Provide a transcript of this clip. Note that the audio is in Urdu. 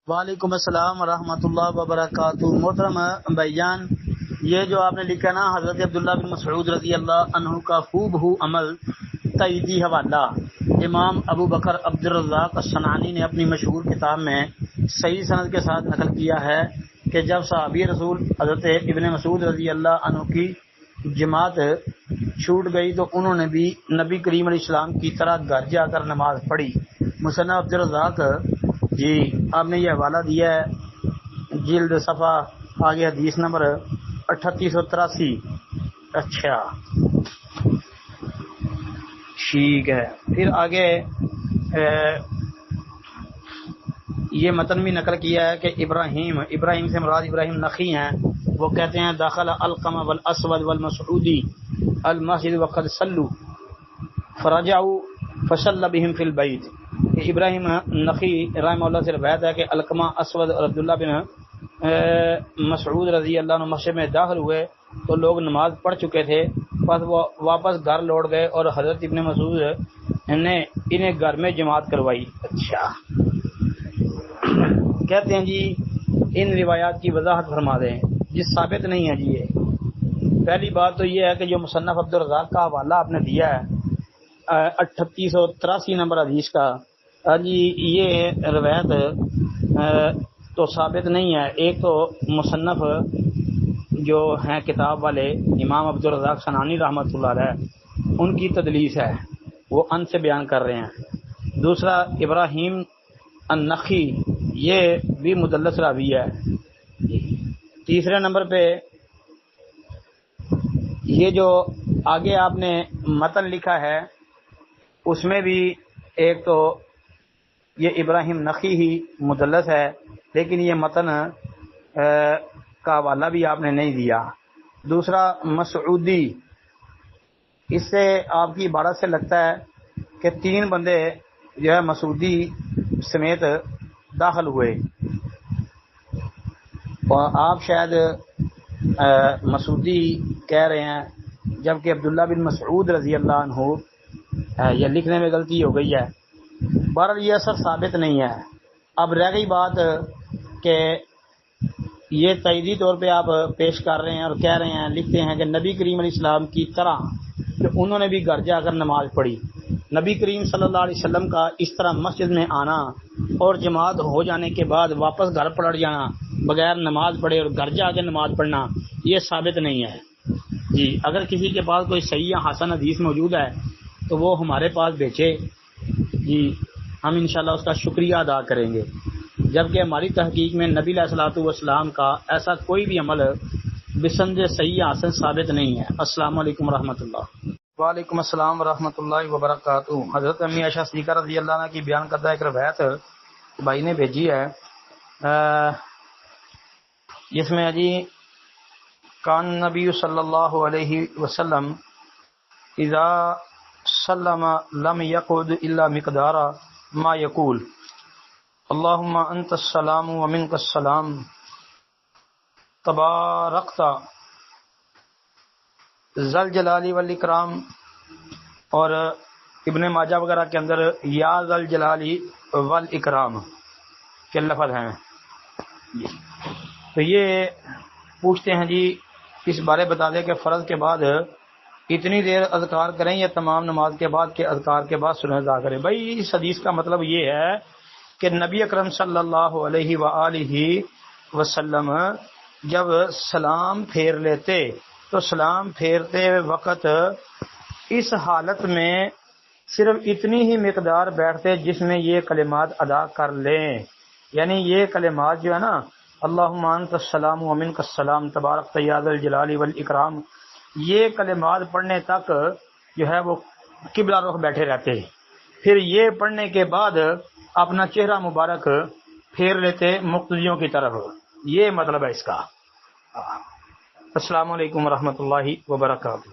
وعلیکم السلام ورحمۃ اللہ وبرکاتہ۔ محترم بھائی جان، یہ جو آپ نے لکھا نا حضرت عبداللہ بن مسعود رضی اللہ عنہ کا خوب ہو عمل تائیدی حوالہ امام ابو بکر عبد الرزاق الصنعانی نے اپنی مشہور کتاب میں صحیح سند کے ساتھ نقل کیا ہے کہ جب صحابی رسول حضرت ابن مسعود رضی اللہ عنہ کی جماعت چھوٹ گئی تو انہوں نے بھی نبی کریم علیہ السلام کی طرح گھر جا کر نماز پڑھی۔ مصنف عبد الرزاق جی آپ نے یہ حوالہ دیا ہے، جلد صفحہ آگے حدیث نمبر 3883۔ اچھا ٹھیک ہے، پھر آگے یہ متن بھی نقل کیا ہے کہ ابراہیم سے مراد ابراہیم نخی ہیں، وہ کہتے ہیں داخل القمہ والاسود والمسعودی المسجد وقد صلوا فرجعوا فصلى بهم في البيت۔ ابراہیم نخی رحمہ اللہ سے روایت ہے کہ علقمہ، اسود اور عبداللہ بن مسعود رضی اللہ عنہ مسجد میں داخل ہوئے تو لوگ نماز پڑھ چکے تھے، پس وہ واپس گھر لوٹ گئے اور حضرت ابن مسعود نے انہیں گھر میں جماعت کروائی۔ اچھا کہتے ہیں جی ان روایات کی وضاحت فرما دیں جس ثابت نہیں ہے جی۔ یہ پہلی بات تو یہ ہے کہ جو مصنف عبد الرزاق کا حوالہ آپ نے دیا ہے 3883 نمبر حدیث کا، جی یہ روایت تو ثابت نہیں ہے۔ ایک تو مصنف جو ہیں کتاب والے امام عبد الرزاق صنعانی رحمۃ اللہ علیہ، ان کی تدلیس ہے، وہ ان سے بیان کر رہے ہیں۔ دوسرا ابراہیم النخی یہ بھی مدلس راوی ہے۔ تیسرے نمبر پہ یہ جو آگے آپ نے متن لکھا ہے اس میں بھی ایک تو یہ ابراہیم نخی ہی مدلس ہے، لیکن یہ متن کا حوالہ بھی آپ نے نہیں دیا۔ دوسرا مسعودی، اس سے آپ کی عبارت سے لگتا ہے کہ 3 بندے جو ہے مسعودی سمیت داخل ہوئے، اور آپ شاید مسعودی کہہ رہے ہیں جبکہ عبداللہ بن مسعود رضی اللہ عنہ، یہ لکھنے میں غلطی ہو گئی ہے۔ بہرحال یہ اثر ثابت نہیں ہے۔ اب رہ گئی بات کہ یہ تائیدی طور پہ آپ پیش کر رہے ہیں اور کہہ رہے ہیں، لکھتے ہیں کہ نبی کریم علیہ السلام کی طرح کہ انہوں نے بھی گھر جا کر نماز پڑھی۔ نبی کریم صلی اللہ علیہ وسلم کا اس طرح مسجد میں آنا اور جماعت ہو جانے کے بعد واپس گھر پلٹ جانا بغیر نماز پڑھے اور گھر جا کے نماز پڑھنا، یہ ثابت نہیں ہے جی۔ اگر کسی کے پاس کوئی صحیح یا حسن حدیث موجود ہے تو وہ ہمارے پاس بھیجے جی، ہم انشاءاللہ اس کا شکریہ ادا کریں گے، جبکہ ہماری تحقیق میں نبی علیہ الصلوۃ والسلام کا ایسا کوئی بھی عمل بسند صحیح یا حسن ثابت نہیں ہے۔ السلام علیکم ورحمۃ اللہ۔ وعلیکم السلام ورحمۃ اللہ وبرکاتہ۔ حضرت امی عائشہ صدیقہ رضی اللہ عنہ کی بیان کرتا ایک روایت بھائی نے بھیجی ہے، جس میں جی کان نبی صلی اللہ علیہ وسلم اذا سلم لم یقعد الا مقدار ما یقول اللہم انت السلام ومنک السلام تبارکت ذا الجلال والاکرام، اور ابن ماجہ وغیرہ کے اندر یا ذا الجلال والاکرام کے لفظ ہیں۔ تو یہ پوچھتے ہیں جی اس بارے بتا دیں کہ فرض کے بعد اتنی دیر اذکار کریں یا تمام نماز کے بعد کے اذکار کے بعد سنت ادا کریں؟ بھائی اس حدیث کا مطلب یہ ہے کہ نبی اکرم صلی اللہ علیہ وآلہ وسلم جب سلام پھیر لیتے تو سلام پھیرتے وقت اس حالت میں صرف اتنی ہی مقدار بیٹھتے جس میں یہ کلمات ادا کر لیں، یعنی یہ کلمات جو ہے نا اللہم انت السلام ومنک السلام تبارکت یا ذا الجلال والاکرام، یہ کلمات پڑھنے تک جو ہے وہ قبلہ رخ بیٹھے رہتے، پھر یہ پڑھنے کے بعد اپنا چہرہ مبارک پھیر لیتے مقتدیوں کی طرف۔ یہ مطلب ہے اس کا۔ السلام علیکم ورحمۃ اللہ وبرکاتہ۔